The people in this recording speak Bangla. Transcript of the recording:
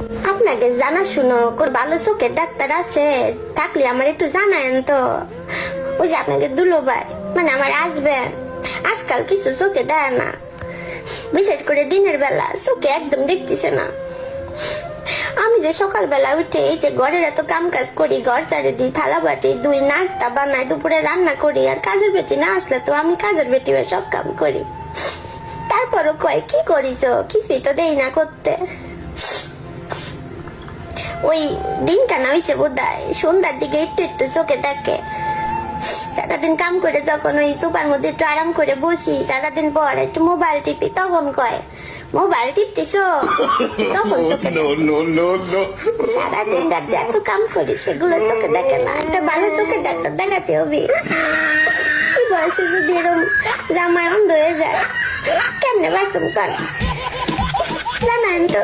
আপনাকে জানা শুনো কোন ভালো চোখের ডাক্তার আছে থাকলে আমার একটু জানায়েন তো। ওই যে আপনাকে দুলো ভাই মানে আমার আসবেন, আজকাল কিছু চোখে দেয় না, বিশেষ করে দিনের বেলা চোখে একদম দেখতেছে না। আমি যে সকালবেলা উঠে এই যে ঘরের এত কাম কাজ করি, ঘর চারি দিই, থালা বাটি দুই, নাস্তা বানাই, দুপুরে রান্না করি, আর কাজের বেটি না আসলে তো আমি কাজের বেটি হয়ে সব কাম করি। তারপরও কয় কি করিস, কিছুই তো দেই না করতে। ওই দিন কানা হইছে বোধহয় সন্ধ্যার দিকে একটু একটু চোখে দেখে। সারাদিন কাম করে যখন ওই সোফার মধ্যে একটু আরাম করে বসি, সারাদিন পর একটু মোবাইল টিপি, তখন কয় মোবাইল টিপতেছ, তখন চোখে সারাদিন রাত এত কাম করি সেগুলো চোখে দেখে না। একটা ভালো চোখে ডাক্তার দেখাতে হবে। এই বয়সে যদি এরকম জামাই অন্ধ হয়ে যায় কেমনে বাঁচুন কর জানান তো।